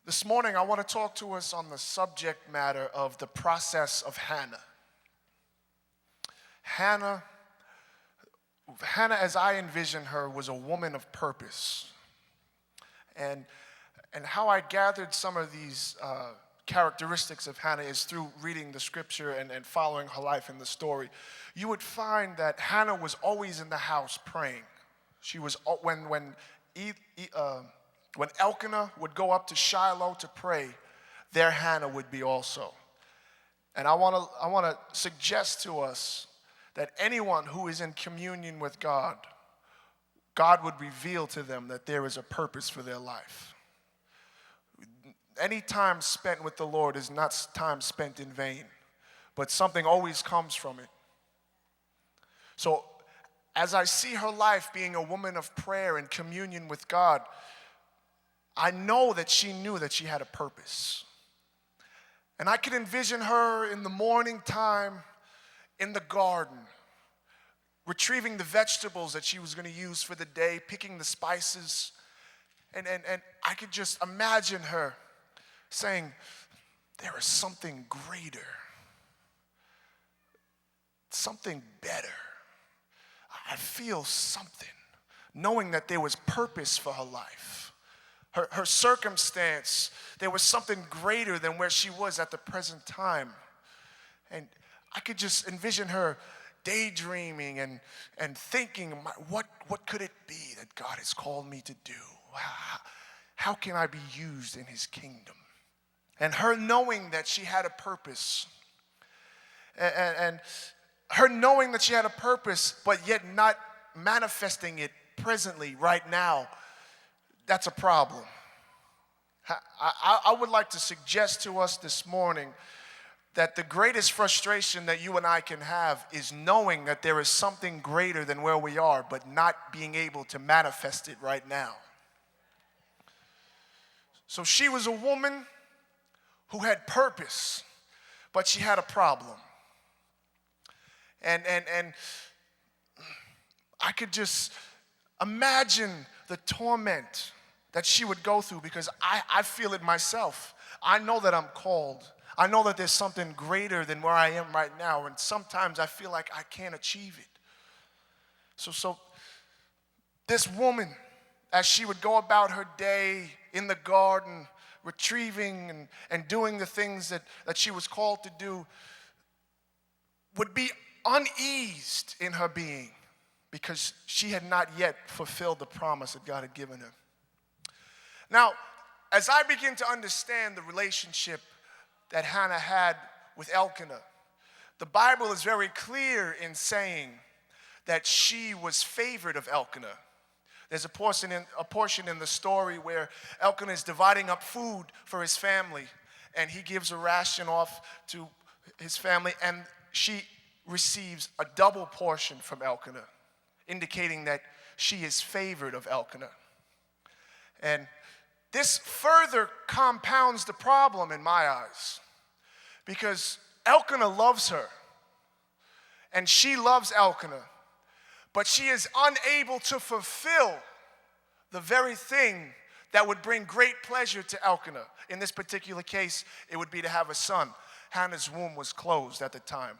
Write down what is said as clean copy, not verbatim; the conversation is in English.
This morning, I want to talk to us on the subject matter of the process of Hannah. Hannah, as I envision her, was a woman of purpose. And how I gathered some of these characteristics of Hannah is through reading the scripture and following her life in the story. You would find that Hannah was always in the house praying. She was when Elkanah would go up to Shiloh to pray, there Hannah would be also. And I want to suggest to us that anyone who is in communion with God, God would reveal to them that there is a purpose for their life. Any time spent with the Lord is not time spent in vain, but something always comes from it. So as I see her life being a woman of prayer and communion with God, I know that she knew that she had a purpose. And I could envision her in the morning time in the garden, retrieving the vegetables that she was going to use for the day, picking the spices. And I could just imagine her saying, there is something greater, something better. I feel something, knowing that there was purpose for her life. Her circumstance, there was something greater than where she was at the present time. And I could just envision her daydreaming and thinking, what could it be that God has called me to do? How can I be used in his kingdom? And her knowing that she had a purpose. And her knowing that she had a purpose, but yet not manifesting it presently, right now, that's a problem. I would like to suggest to us this morning that the greatest frustration that you and I can have is knowing that there is something greater than where we are, but not being able to manifest it right now. So she was a woman who had purpose, but she had a problem. And I could just imagine the torment that she would go through, because I feel it myself. I know that I'm called. I know that there's something greater than where I am right now, and sometimes I feel like I can't achieve it. So this woman, as she would go about her day in the garden, retrieving and doing the things that she was called to do, would be uneased in her being because she had not yet fulfilled the promise that God had given her. Now, as I begin to understand the relationship that Hannah had with Elkanah, the Bible is very clear in saying that she was favored of Elkanah. There's a portion in the story where Elkanah is dividing up food for his family, and he gives a ration off to his family, and she receives a double portion from Elkanah, indicating that she is favored of Elkanah. And this further compounds the problem in my eyes, because Elkanah loves her, and she loves Elkanah, but she is unable to fulfill the very thing that would bring great pleasure to Elkanah. In this particular case, it would be to have a son. Hannah's womb was closed at the time.